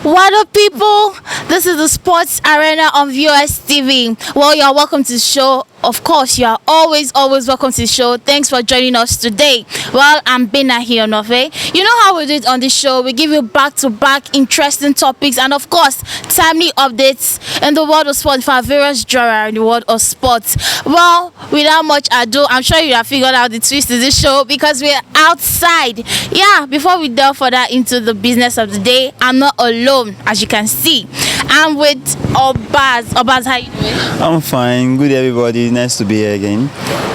What up, people? This is the Sports Arena on VOS TV. Well, you're welcome to the show. Of course, you are always welcome to the show. Thanks for joining us today. Well, I'm Bena here, Nove. You know how we do it on the show. We give you back-to-back interesting topics and, of course, timely updates in the world of sport for various genre in the world of sports. Well, without much ado, I'm sure you have figured out the twist to this show because we're outside. Yeah, before we delve further into the business of the day, I'm not alone, as you can see. I'm with Obaz. Obaz, how you doing? I'm fine. Good, everybody. Nice to be here again.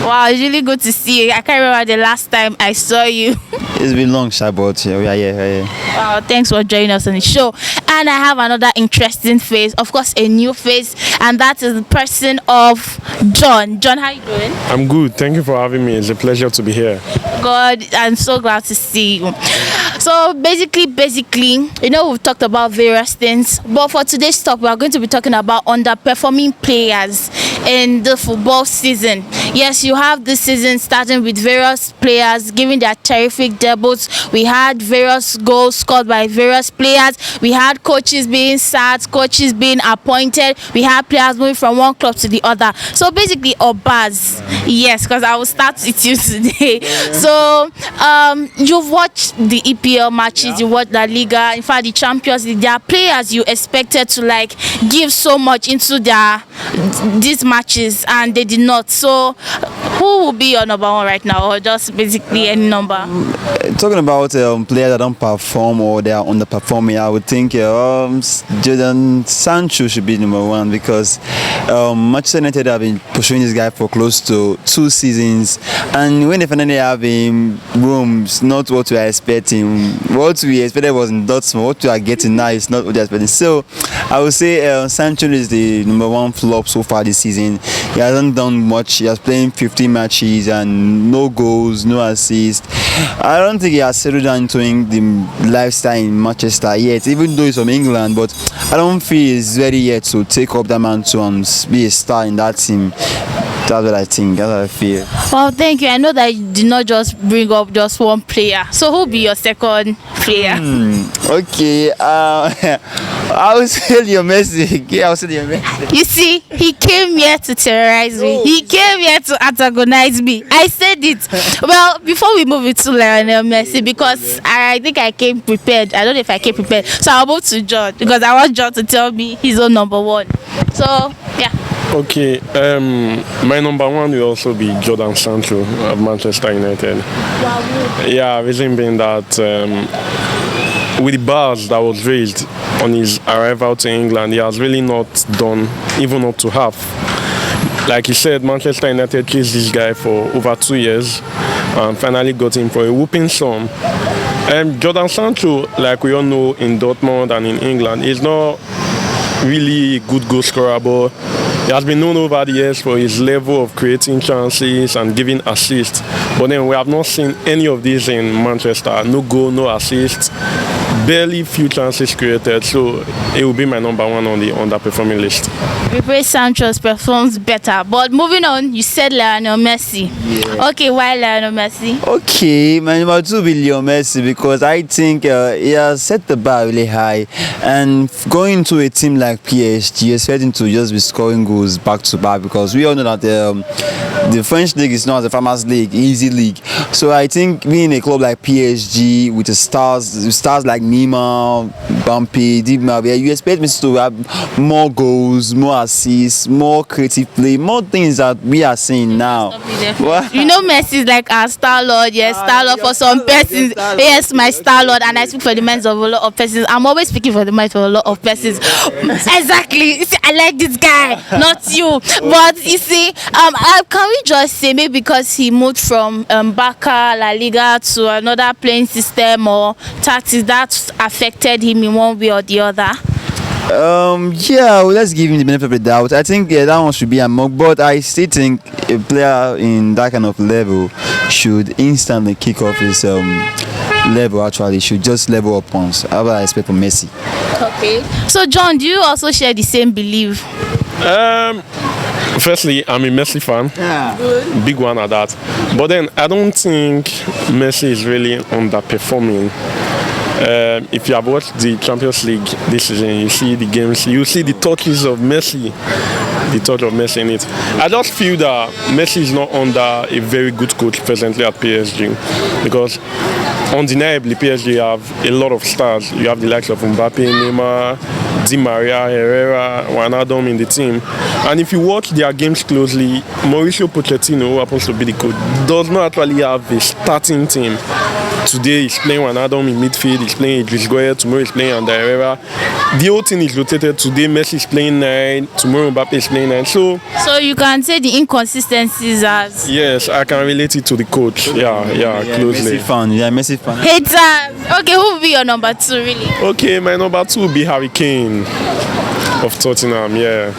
Wow, it's really good to see you. I can't remember the last time I saw you. It's been long, but we are here. Wow, thanks for joining us on the show. And I have another interesting face, of course, a new face, and that is the person of John. John, how you doing? I'm good. Thank you for having me. It's a pleasure to be here. God, I'm so glad to see you. So basically, we've talked about various things, but for today's talk, we are going to be talking about underperforming players in the football season. Yes, you have this season starting with various players giving their terrific debuts. We had various goals scored by various players. We had coaches being sacked, coaches being appointed. We had players moving from one club to the other. So basically, Obaz, yes, because I will start with you today. So you've watched the EPL matches, you watched La Liga, in fact the Champions League. There are players you expected to give so much into these matches and they did not. So who will be your number one right now, or just basically any number? Talking about players that don't perform or they are underperforming, I would think Jordan Sancho should be number one because Manchester United have been pursuing this guy for close to 2 seasons, and when they finally have him, it's not what we are expecting. What we expected was in Dortmund. What we are getting now is not what we are expecting. So I would say Sancho is the number one flop so far this season. He hasn't done much. He has played 15 matches and no goals, no assists. I don't think he has settled down into the lifestyle in Manchester yet, even though he's from England, but I don't feel he's ready yet to take up that mantle and be a star in that team. That's what I think. That's what I feel. Well, thank you. I know that you did not just bring up just one player. So who will be your second player? Okay. I will say your Messi. Yeah, I will say your Messi. You see, he came here to terrorize me. He came here to antagonize me. I said it. Well, before we move into Lionel Messi, because I think I came prepared. I don't know if I came prepared. So I'll move to John because I want John to tell me his own number one. So, yeah. Okay, my number one will also be Jordan Sancho of Manchester United. Wow. Yeah, reason being that with the bars that was raised on his arrival to England, he has really not done even up to half. Like he said, Manchester United chased this guy for over 2 years and finally got him for a whooping sum. Jordan Sancho, like we all know in Dortmund and in England, is not really a good goal scorer, but he has been known over the years for his level of creating chances and giving assists. But then we have not seen any of these in Manchester. No goal, no assists, barely few chances created. So it will be my number one on the underperforming list. We pray Sancho performs better. But moving on, you said Lionel Messi. Yeah. Okay, why Lionel Messi? Okay, my number two will be Lionel Messi because I think he has set the bar really high, and going to a team like PSG, expecting to just be scoring goals back to back because we all know that the French league is not a farmers league, easy league. So I think being a club like PSG with the stars like Neymar, Mbappe, Di Maria, you expect Messi to have more goals, more assists, more creative play, more things that we are seeing now. You know Messi is like our star lord. Yes, star lord for some persons. Yes, my star lord, and I speak for the minds of a lot of persons. I'm always speaking for the minds of a lot of persons. Exactly. You see, I like this guy, not you. But you see, can we just say maybe because he moved from Barca, La Liga to another playing system or tactics that affected him in one way or the other? Yeah, well, let's give him the benefit of the doubt. I think that one should be a mock, but I still think a player in that kind of level should instantly kick off his level. Actually, should just level up once. How about I expect from Messi? Okay. So, John, do you also share the same belief? Firstly, I'm a Messi fan. Yeah. Big one at that. But then I don't think Messi is really underperforming. If you have watched the Champions League this season, you see the games, you see the touches of Messi, the touch of Messi in it. I just feel that Messi is not under a very good coach presently at PSG, because undeniably PSG have a lot of stars. You have the likes of Mbappe, Neymar, Di Maria, Herrera, Wijnaldum in the team. And if you watch their games closely, Mauricio Pochettino, who happens to be the coach, does not actually have a starting team. Today he's playing Wijnaldum in midfield, he's playing Idris Gueye, tomorrow he's playing Ander Herrera. The whole thing is rotated. Today Messi is playing 9, tomorrow Mbappe is playing 9. So you can say the inconsistencies as... Yes, I can relate it to the coach. Yeah, closely. Messi fan. Haters. Okay, who will be your number 2 really? Okay, my number 2 will be Harry Kane of Tottenham, yeah.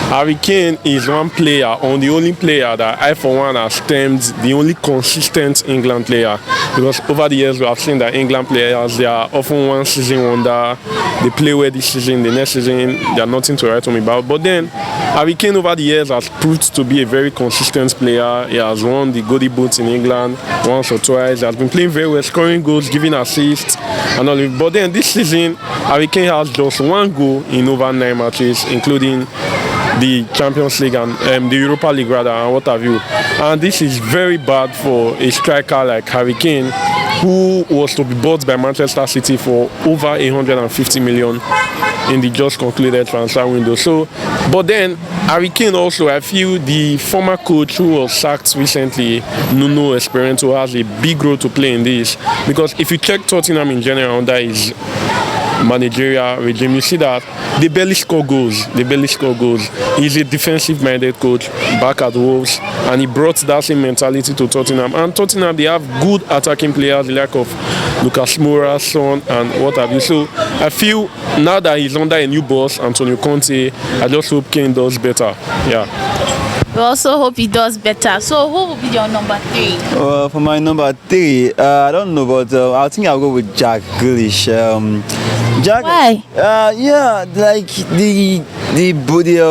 Harry Kane is one player, or the only player that I for one have termed the only consistent England player, because over the years we have seen that England players, they are often one season wonder, they play well this season, the next season they are nothing to write home about. But then Harry Kane over the years has proved to be a very consistent player. He has won the Goldie Boots in England once or twice. He has been playing very well, scoring goals, giving assists and all of it. But then this season Harry Kane has just 1 goal in over 9 matches, including the Champions League and the Europa League rather, and what have you. And this is very bad for a striker like Harry Kane, who was to be bought by Manchester City for over 150 million in the just concluded transfer window. So, but then Harry Kane also, I feel the former coach who was sacked recently, Nuno Espirito, has a big role to play in this, because if you check Tottenham in general under his managerial regime, you see that they barely score goals. He's a defensive-minded coach back at Wolves, and he brought that same mentality to Tottenham. And Tottenham, they have good attacking players, the like of Lucas Moura, Son, and what have you. So I feel now that he's under a new boss, Antonio Conte, I just hope Kane does better. Yeah. We also hope he does better. So who will be your number 3? For my number 3, I don't know, but I think I'll go with Jack Grealish. Jack, why? Yeah, like the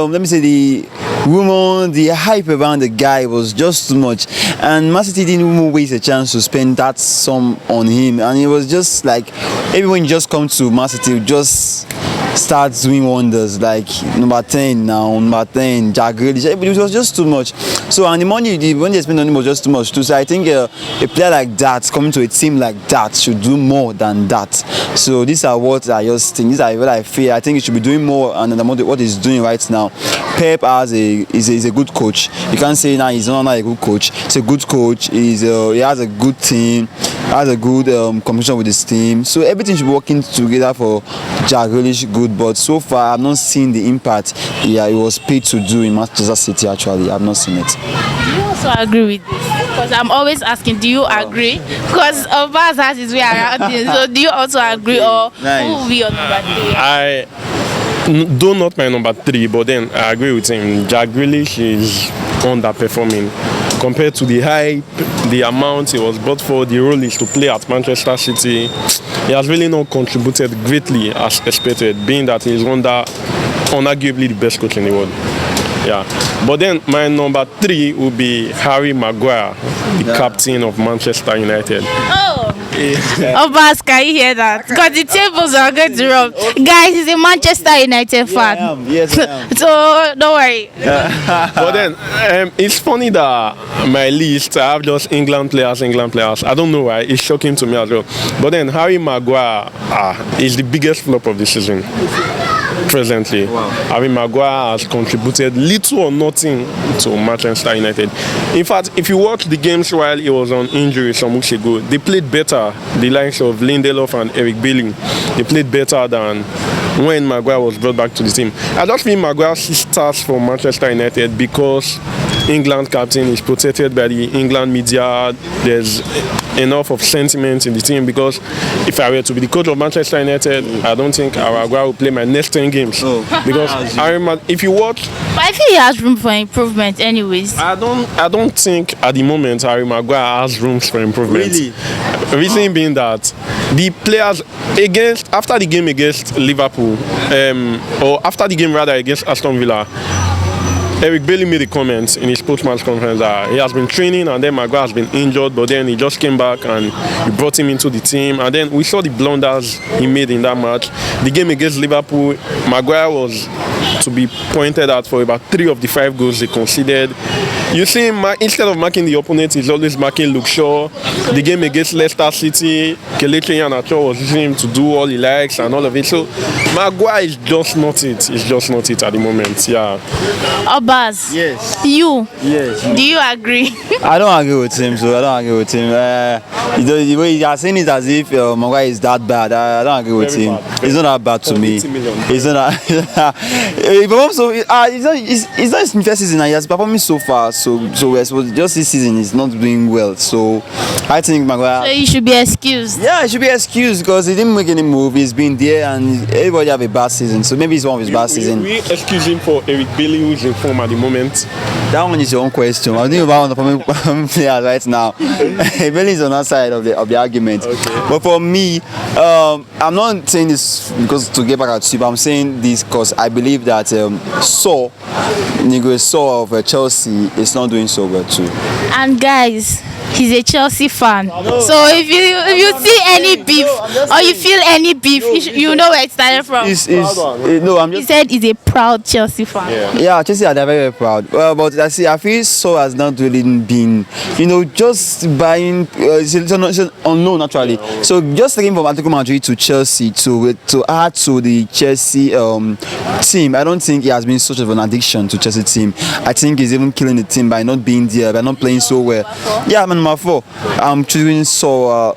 let me say the rumor, the hype around the guy was just too much, and Man City didn't even waste a chance to spend that sum on him, and it was just like everyone just come to Man City just start doing wonders, like number 10 now, number 10, Jack Grealish. It was just too much. So, and the money when they spent on him was just too much too. So I think a player like that coming to a team like that should do more than that. So these are what I just think. These are what I feel. I think he should be doing more than what he's doing right now. Pep is a good coach. You can't say now he's not a good coach. He's a good coach. He has a good team. Has a good competition with his team. So everything should be working together for Jack Grealish good. But so far, I've not seen the impact he was paid to do in Manchester City. Actually, I've not seen it. Do you also agree with this? Because I'm always asking, do you agree? Because Obaz has his way around this. So do you also agree, or nice. Who will be your number 3? Though not my number 3, but then I agree with him. Jack Grealish is underperforming compared to the hype, the amount he was brought for, the role is to play at Manchester City. He has really not contributed greatly as expected, being that he is unarguably the best coach in the world. Yeah, but then my number 3 will be Harry Maguire, the captain of Manchester United. Oh, Obas, can you hear that? Because the tables are going to rub. Guys, he's a Manchester United fan. Yes, I am. So don't worry. But then it's funny that my list I have just England players. I don't know why, it's shocking to me as well. But then Harry Maguire is the biggest flop of the season. Presently, wow. Harry Maguire has contributed little or nothing to Manchester United. In fact, if you watch the games while he was on injury some weeks ago, they played better. The likes of Lindelof and Eric Bailey, they played better than when Maguire was brought back to the team. I don't think Maguire starts for Manchester United because England captain is protected by the England media. There's enough of sentiment in the team, because if I were to be the coach of Manchester United, I don't think Maguire will play my next 10 games. Because if you watch, but I think he has room for improvement anyways. I don't think at the moment Harry Maguire has rooms for improvement. Really? Reason being that the players after the game against Liverpool, or after the game rather against Aston Villa, Eric Bailey made a comment in his post-match conference that he has been training and then Maguire has been injured, but then he just came back and he brought him into the team. And then we saw the blunders he made in that match. The game against Liverpool, Maguire was to be pointed at for about 3 of the 5 goals they conceded. You see him, instead of marking the opponent, he's always marking Luke Shaw. The game against Leicester City, Kelechi Iheanacho was using him to do all he likes and all of it. So Maguire is just not it. It's just not it at the moment. Yeah. Obaz. Yes. You. Yes. Do you agree? I don't agree with him, so I don't agree with him. The way you are saying it as if Maguire is that bad. I don't agree with him. It's not that bad to me. It's not. He performed so. It's not his first season. He has performed so far. So well. So just this season is not doing well. So I think Maguire. So he should be excused. Yeah, he should be excused because he didn't make any move. He's been there and everybody have a bad season. So maybe it's one of his bad season. We excuse him for Eric Bailey, who is in form at the moment. That one is your own question. I'm thinking about one of the performing players right now. Bailey is on that side of the argument. Okay. But for me, I'm not saying this because to get back at you, but I'm saying this because I believe that Nikolas of Chelsea is not doing so well too. And guys, he's a Chelsea fan. So if you see any beef or you feel any beef, you know where it started from. He said he's a proud Chelsea fan. Yeah, Chelsea are very, very proud. But I feel so has not really been, just buying. It's unknown actually. So just taking from Atletico Madrid to Chelsea to add to the Chelsea team, I don't think he has been such of an addiction to Chelsea team. I think he's even killing the team by not being there, by not playing so well. Yeah, man, number 4. I'm choosing Saul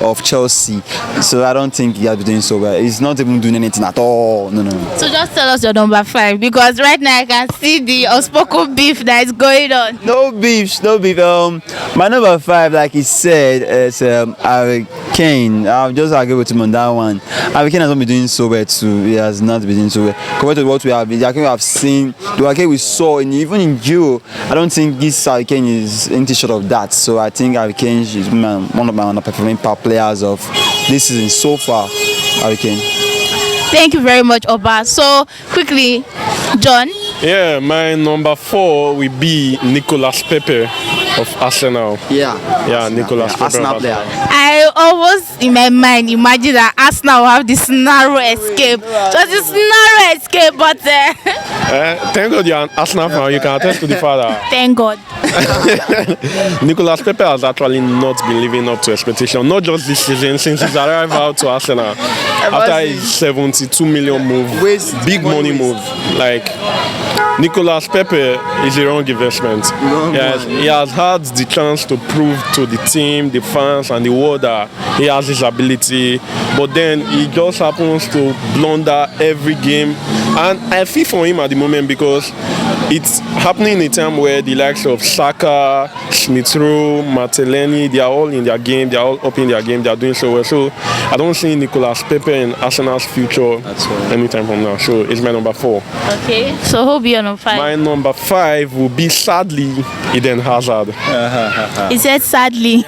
of Chelsea. So I don't think he has been doing so well. He's not even doing anything at all. No. So just tell us your number 5 because right now I can see the unspoken beef that is going on. No beef. My number 5, like he said, is Kane. I'll just agree with him on that one. Kane has not been doing so well too. He has not been doing so well compared to what we have seen. The Kane we saw even in Euro, I don't think this Kane is anything short of that. So I think Kane is one of my underperforming players of this season so far. Kane. Thank you very much, Oba. So quickly, John. Yeah, my number 4 will be Nikolas Pepe of Arsenal. Yeah, Nikolas Pepe. Arsenal player. I always in my mind imagine that Arsenal will have this narrow escape. Just this narrow escape, but thank God you're an Arsenal fan. You can attest to the father. Thank God. Nikolas Pepe has actually not been living up to expectation. Not just this season, since his arrival to Arsenal. After his 72 million move, big money move. Like Nikolas Pepe is a wrong investment. He has had the chance to prove to the team, the fans, and the world that he has his ability, but then he just happens to blunder every game. And I feel for him at the moment because it's happening in a time where the likes of Saka, Smith-Rowe, Martinelli, they are all in their game, they are all up in their game, they are doing so well. So I don't see Nikolas Pepe in Arsenal's future anytime from now. So it's my number 4. Okay, so who'll be your number 5? My number 5 will be sadly Eden Hazard. He said sadly.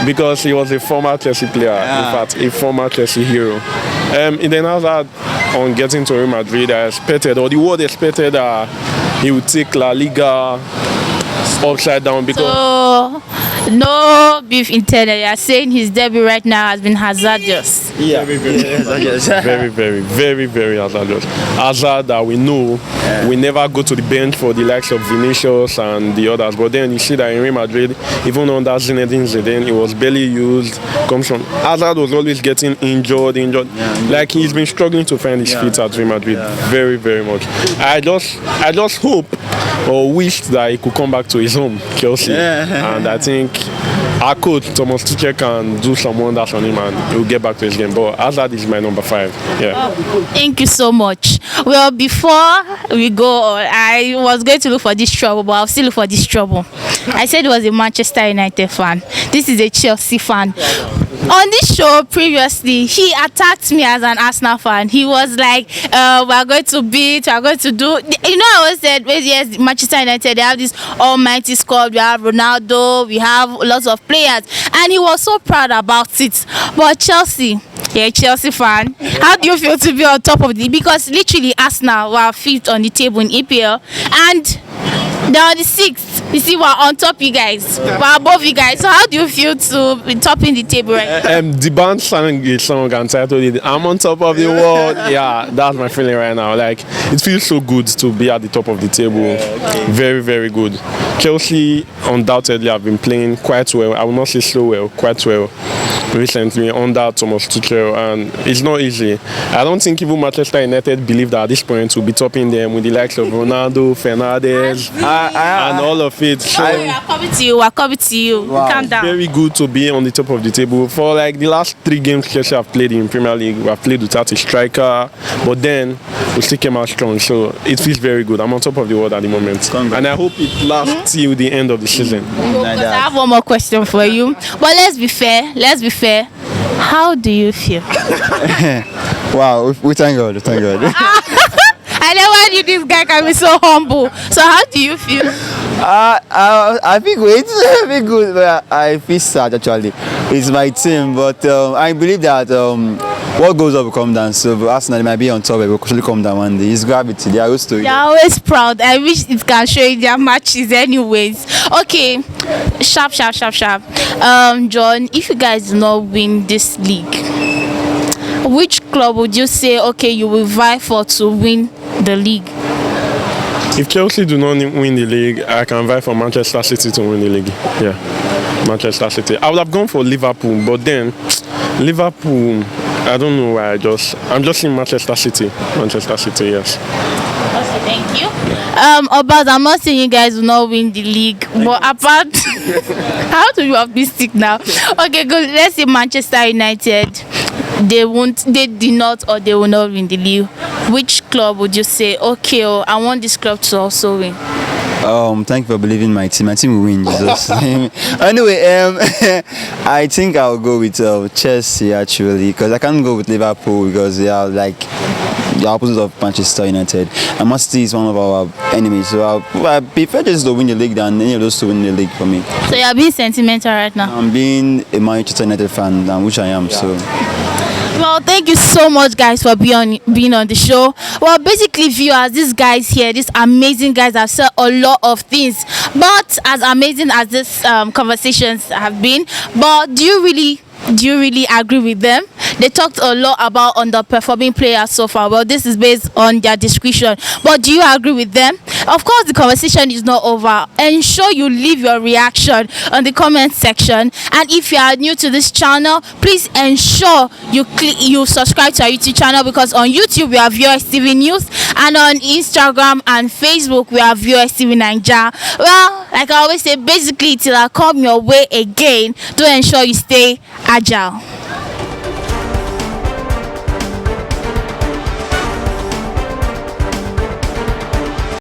Because he was a former Chelsea player, in fact, a former Chelsea hero. Eden Hazard, on getting to Real Madrid, the world expected that he would take La Liga upside down because. So, no beef intended. You are saying his debut right now has been hazardous. Yeah, very, very, very hazardous. Hazard that we know we never go to the bench for the likes of Vinicius and the others. But then you see that in Real Madrid, even under Zinedine Zidane, he was barely used. Hazard was always getting injured. Like he's been struggling to find his feet at Real Madrid very, very much. I just hope or wished that he could come back to his home, Chelsea. And I think our coach, Thomas Tuchel, can do some wonders on him and he'll get back to his game. But Hazard is my number 5. Yeah. Thank you so much. Well, before we go on, I was going to look for this trouble, but I'll still look for this trouble. I said he was a Manchester United fan. This is a Chelsea fan. On this show previously, he attacked me as an Arsenal fan. He was like, we're going to beat, we're going to do. I always said, well, yes, Manchester United, they have this almighty squad. We have Ronaldo, we have lots of players. And he was so proud about it. But Chelsea, You're a Chelsea fan. How do you feel to be on top of the? Because literally Arsenal were fifth on the table in EPL, and they're on the sixth. You see, we're on top, you guys. We're above you guys. So how do you feel to be topping the table right now? The band sang a song Untitled. I'm on top of the world. Yeah, that's my feeling right now. Like, it feels so good to be at the top of the table. Very, very good. Chelsea undoubtedly have been playing quite well. I will not say so well, quite well recently under Thomas Tuchel, and it's not easy. I don't think even Manchester United believe that at this point we'll be topping them with the likes of Ronaldo, Fernandes, and all of it. So We're coming to you. We're coming to you. Wow. Calm down. very good to be on the top of the table. For like the last 3 games Chelsea have played in Premier League, we have played without a striker, but then we still came out strong. So it feels very good. I'm on top of the world at the moment, and I hope it lasts till the end of the season. Because I have one more question for you. But let's be fair. Let's be fair. How do you feel? Wow, we thank God. Thank God. I never knew this guy can be so humble. So how do you feel? I feel good. I feel good, but I feel sad actually. It's my team, but I believe that what goes up will come down. So Arsenal might be on top, it will actually come down one day. It's gravity. They are used to it. They're always proud. I wish it can show in their matches anyways. Okay. Sharp. John, if you guys do not win this league, which club would you say, okay, you will vie for to win the league? If Chelsea do not win the league, I can vie for Manchester City to win the league. Yeah, Manchester City. I would have gone for Liverpool, but then Liverpool, I don't know why. I'm just in Manchester City. Manchester City, yes. Okay, thank you. Obaz, I'm not saying you guys will not win the league, but apart, how do you optimistic now? Okay, good. Let's say Manchester United, they did not, or they will not win the league. Which club would you say, okay, I want this club to also win? Thank you for believing my team. My team will win, Jesus. Anyway, I think I'll go with Chelsea actually, because I can't go with Liverpool because they are like the opposite of Manchester United. And Man City is one of our enemies, so I prefer just to win the league than any of those to win the league for me. So you're being sentimental right now. I'm being a Manchester United fan, which I am. So. Well, thank you so much, guys, for being on the show. Well, basically, viewers, these guys here, these amazing guys have said a lot of things. But as amazing as these conversations have been, but do you really agree with them? They talked a lot about underperforming players so far. Well, this is based on their description. But do you agree with them? Of course, the conversation is not over. Ensure you leave your reaction on the comment section. And if you are new to this channel, please ensure you subscribe to our YouTube channel, because on YouTube we have Viewers TV News, and on Instagram and Facebook we have Viewers TV Naija. Well, like I always say, basically till I come your way again, do ensure you stay agile.